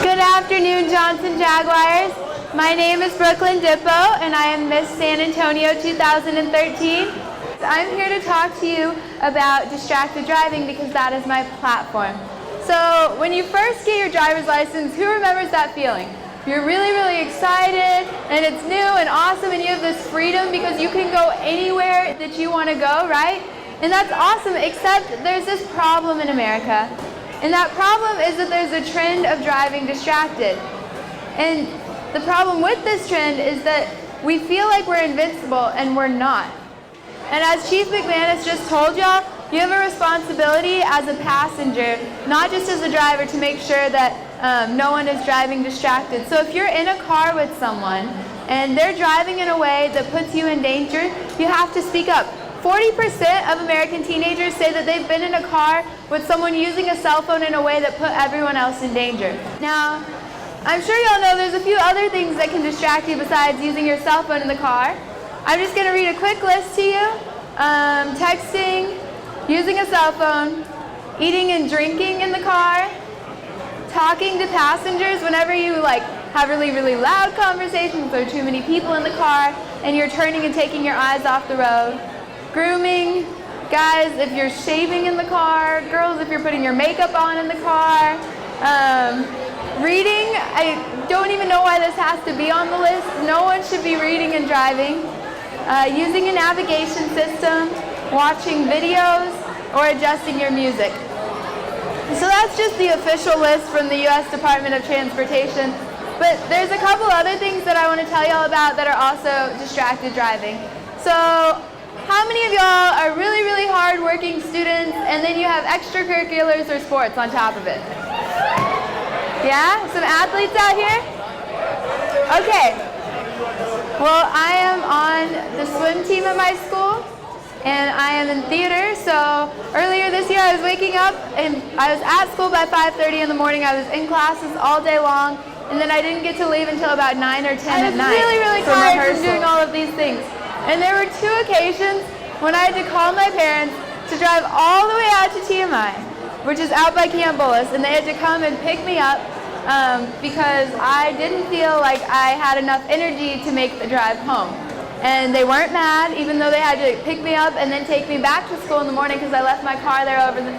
Good afternoon, Johnson Jaguars. My name is Brooklyn Dippo, and I am Miss San Antonio 2013. I'm here to talk to you about distracted driving because that is my platform. So when you first get your driver's license, who remembers that feeling? You're really, really excited, and it's new and awesome, and you have this freedom because you can go anywhere that you want to go, right? And that's awesome, except there's this problem in America. And that problem is that there's a trend of driving distracted. And the problem with this trend is that we feel like we're invincible, and we're not. And as Chief McManus just told y'all, you have a responsibility as a passenger, not just as a driver, to make sure that no one is driving distracted. So if you're in a car with someone and they're driving in a way that puts you in danger, you have to speak up. 40% of American teenagers say that they've been in a car with someone using a cell phone in a way that put everyone else in danger. Now, I'm sure y'all know there's a few other things that can distract you besides using your cell phone in the car. I'm just going to read a quick list to you. Texting, using a cell phone, eating and drinking in the car, talking to passengers whenever you have really, really loud conversations, there are too many people in the car, and you're turning and taking your eyes off the road. Grooming, guys, if you're shaving in the car, girls, if you're putting your makeup on in the car. Reading, I don't even know why this has to be on the list. No one should be reading and driving. Using a navigation system, watching videos, or adjusting your music. So that's just the official list from the U.S. Department of Transportation. But there's a couple other things that I want to tell y'all about that are also distracted driving. So how many of y'all are really, really hard-working students and then you have extracurriculars or sports on top of it? Yeah? Some athletes out here? Okay. Well, I am on the swim team at my school, and I am in theater. So earlier this year I was waking up and I was at school by 5:30 in the morning. I was in classes all day long, and then I didn't get to leave until about 9 or 10 at night. I was really, really tired from doing all of these things. And there were two occasions when I had to call my parents to drive all the way out to TMI, which is out by Camp Bullis, and they had to come and pick me up because I didn't feel like I had enough energy to make the drive home. And they weren't mad, even though they had to pick me up and then take me back to school in the morning because I left my car there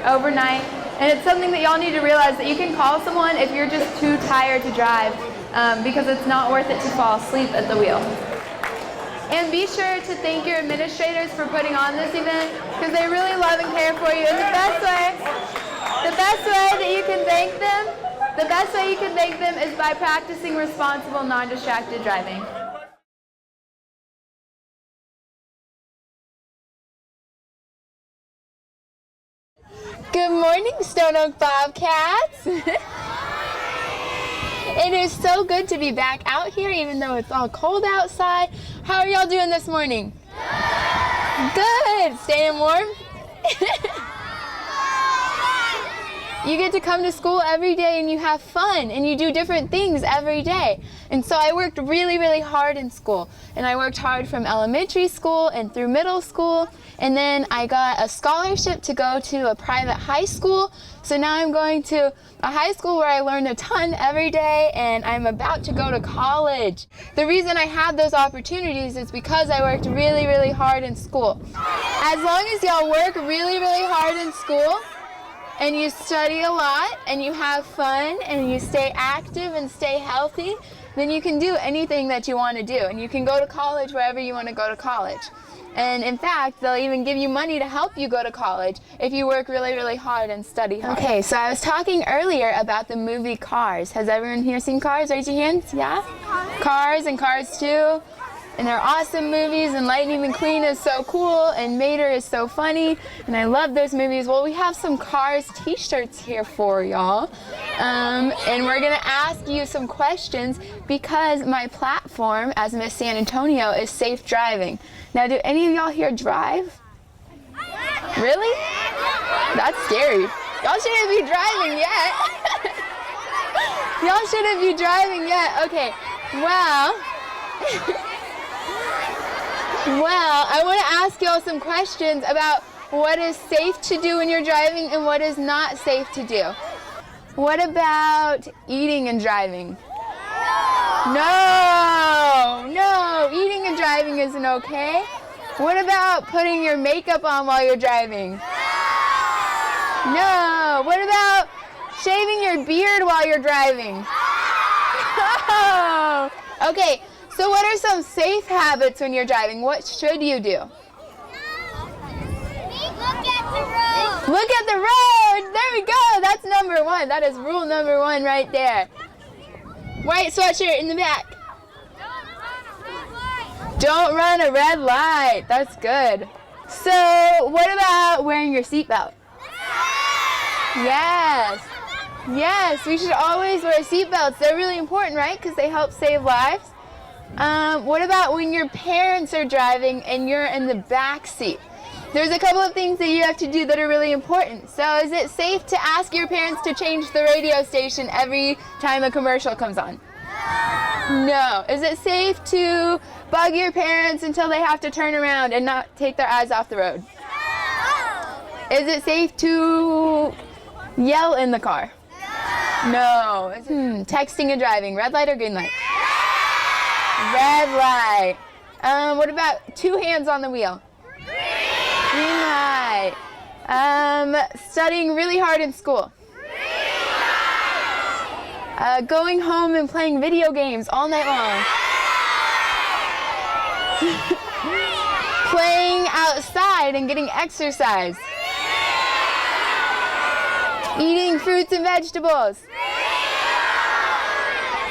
overnight. And it's something that y'all need to realize, that you can call someone if you're just too tired to drive because it's not worth it to fall asleep at the wheel. And be sure to thank your administrators for putting on this event because they really love and care for you. And the best way that you can thank them is by practicing responsible, non-distracted driving. Good morning, Stone Oak Bobcats. It is so good to be back out here, even though it's all cold outside. How are y'all doing this morning? Good. Staying warm? You get to come to school every day and you have fun and you do different things every day. And so I worked really, really hard in school. And I worked hard from elementary school and through middle school. And then I got a scholarship to go to a private high school. So now I'm going to a high school where I learn a ton every day, and I'm about to go to college. The reason I had those opportunities is because I worked really, really hard in school. As long as y'all work really, really hard in school, and you study a lot, and you have fun, and you stay active and stay healthy, then you can do anything that you want to do. And you can go to college wherever you want to go to college. And in fact, they'll even give you money to help you go to college if you work really, really hard and study hard. Okay, so I was talking earlier about the movie Cars. Has everyone here seen Cars? Raise your hands. Yeah? Cars and Cars 2. And they're awesome movies, and Lightning McQueen is so cool, and Mater is so funny, and I love those movies. Well, we have some Cars t-shirts here for y'all, and we're going to ask you some questions because my platform as Miss San Antonio is safe driving. Now, do any of y'all here drive? Really? That's scary. Y'all shouldn't be driving yet. Y'all shouldn't be driving yet. Okay, well... Well, I want to ask y'all some questions about what is safe to do when you're driving and what is not safe to do. What about eating and driving? No, no, eating and driving isn't okay. What about putting your makeup on while you're driving? No. What about shaving your beard while you're driving? No. Okay, so what are some safe habits when you're driving? What should you do? Look at the road. Look at the road. There we go. That's number one. That is rule number one right there. White sweatshirt in the back. Don't run a red light. That's good. So what about wearing your seatbelt? Yes. Yes, we should always wear seatbelts. They're really important, right? Because they help save lives. What about when your parents are driving and you're in the back seat? There's a couple of things that you have to do that are really important. So is it safe to ask your parents to change the radio station every time a commercial comes on? No. Is it safe to bug your parents until they have to turn around and not take their eyes off the road? Is it safe to yell in the car? No. Texting and driving, red light or green light? Red light. What about 2 hands on the wheel? Green light. Studying really hard in school? Going home and playing video games all night long? Playing outside and getting exercise? Eating fruits and vegetables?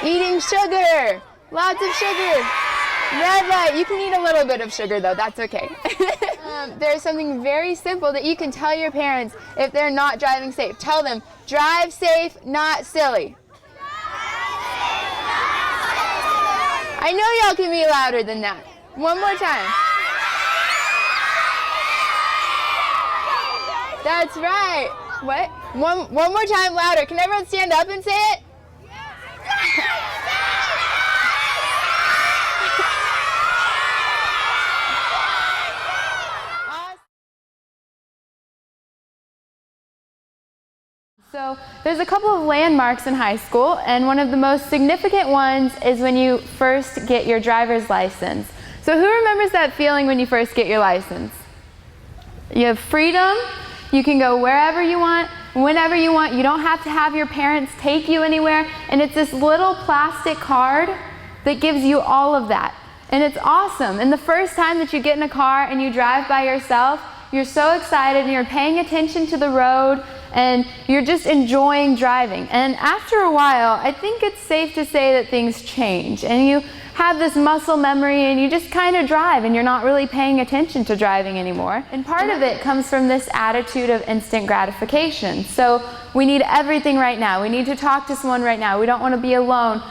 Eating sugar? Lots of sugar. Red light. You can eat a little bit of sugar though, that's okay. There's something very simple that you can tell your parents if they're not driving safe. Tell them, drive safe, not silly. I know y'all can be louder than that. One more time. That's right. What? One more time louder. Can everyone stand up and say it? So there's a couple of landmarks in high school, and one of the most significant ones is when you first get your driver's license. So who remembers that feeling when you first get your license? You have freedom, you can go wherever you want, whenever you want, you don't have to have your parents take you anywhere, and it's this little plastic card that gives you all of that. And it's awesome. And the first time that you get in a car and you drive by yourself, you're so excited and you're paying attention to the road and you're just enjoying driving. And after a while, I think it's safe to say that things change and you have this muscle memory and you just kind of drive and you're not really paying attention to driving anymore. And part of it comes from this attitude of instant gratification. So we need everything right now. We need to talk to someone right now. We don't want to be alone.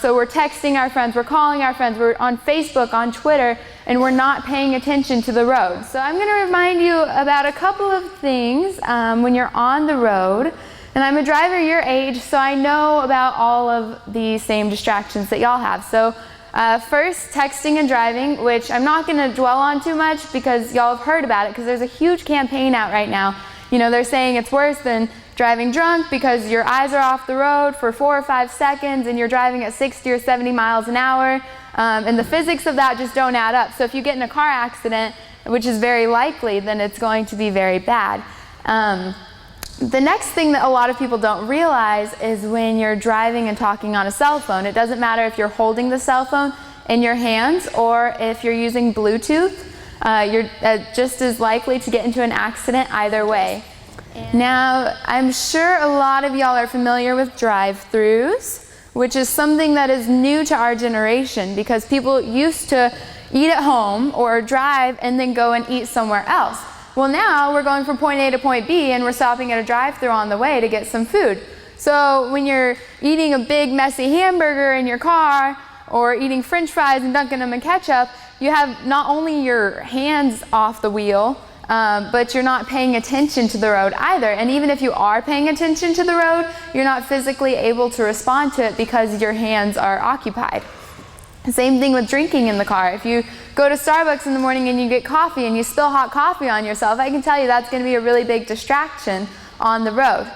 So we're texting our friends, we're calling our friends, we're on Facebook, on Twitter, and we're not paying attention to the road. So I'm going to remind you about a couple of things when you're on the road. And I'm a driver your age, so I know about all of the same distractions that y'all have. So first, texting and driving, which I'm not going to dwell on too much because y'all have heard about it because there's a huge campaign out right now. You know, they're saying it's worse than driving drunk because your eyes are off the road for 4 or 5 seconds and you're driving at 60 or 70 miles an hour. And the physics of that just don't add up. So if you get in a car accident, which is very likely, then it's going to be very bad. The next thing that a lot of people don't realize is when you're driving and talking on a cell phone, it doesn't matter if you're holding the cell phone in your hands or if you're using Bluetooth, you're just as likely to get into an accident either way. Now, I'm sure a lot of y'all are familiar with drive-thrus, which is something that is new to our generation because people used to eat at home or drive and then go and eat somewhere else. Well, now we're going from point A to point B and we're stopping at a drive-thru on the way to get some food. So when you're eating a big messy hamburger in your car or eating French fries and dunking them in ketchup, you have not only your hands off the wheel, but you're not paying attention to the road either. And even if you are paying attention to the road, you're not physically able to respond to it because your hands are occupied. Same thing with drinking in the car. If you go to Starbucks in the morning and you get coffee and you spill hot coffee on yourself, I can tell you that's going to be a really big distraction on the road.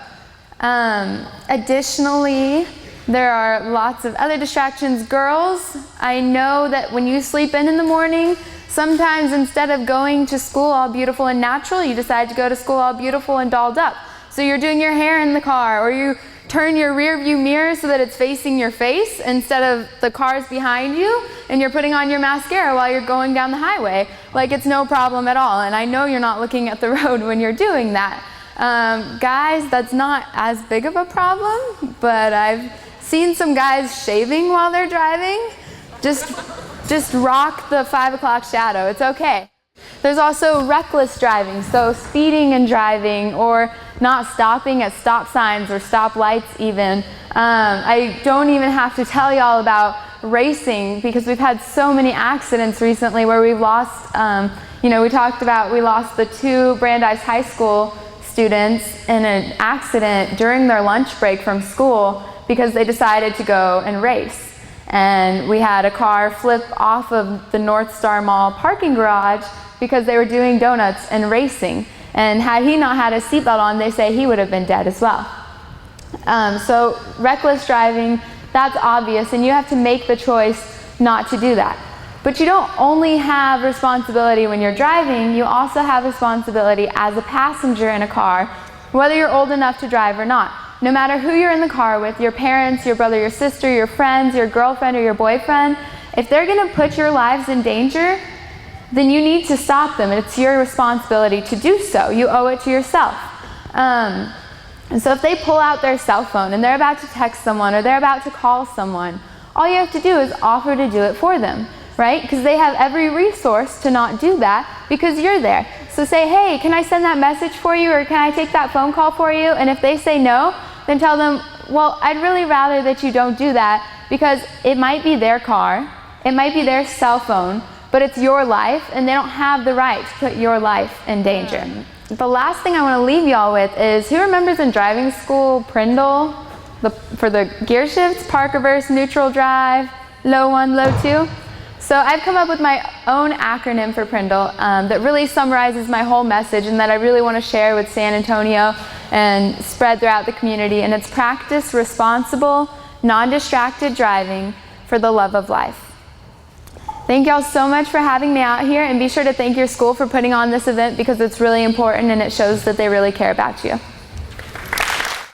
Additionally, there are lots of other distractions. Girls, I know that when you sleep in the morning, sometimes instead of going to school all beautiful and natural, you decide to go to school all beautiful and dolled up. So you're doing your hair in the car, or you turn your rear view mirror so that it's facing your face instead of the cars behind you, and you're putting on your mascara while you're going down the highway. Like, it's no problem at all. And I know you're not looking at the road when you're doing that. Guys, that's not as big of a problem, but I've seen some guys shaving while they're driving. Just rock the 5 o'clock shadow. It's okay. There's also reckless driving, so speeding and driving, or not stopping at stop signs or stop lights even. I don't even have to tell y'all about racing, because we've had so many accidents recently where we've lost, we talked about we lost the 2 Brandeis High School students in an accident during their lunch break from school because they decided to go and race. And we had a car flip off of the North Star Mall parking garage because they were doing donuts and racing. And had he not had a seatbelt on, they say he would have been dead as well. So reckless driving, that's obvious, and you have to make the choice not to do that. But you don't only have responsibility when you're driving, you also have responsibility as a passenger in a car, whether you're old enough to drive or not. No matter who you're in the car with, your parents, your brother, your sister, your friends, your girlfriend, or your boyfriend, if they're going to put your lives in danger, then you need to stop them. It's your responsibility to do so. You owe it to yourself. And so if they pull out their cell phone and they're about to text someone or they're about to call someone, all you have to do is offer to do it for them, right? Because they have every resource to not do that because you're there. So say, hey, can I send that message for you, or can I take that phone call for you? And if they say no, then tell them, well, I'd really rather that you don't do that, because it might be their car, it might be their cell phone, but it's your life, and they don't have the right to put your life in danger. The last thing I want to leave y'all with is, who remembers in driving school, Prindle, for the gear shifts, park, reverse, neutral, drive, low 1, low 2? So I've come up with my own acronym for Prindle that really summarizes my whole message and that I really want to share with San Antonio and spread throughout the community. And it's practice responsible, non-distracted driving for the love of life. Thank y'all so much for having me out here, and be sure to thank your school for putting on this event, because it's really important and it shows that they really care about you.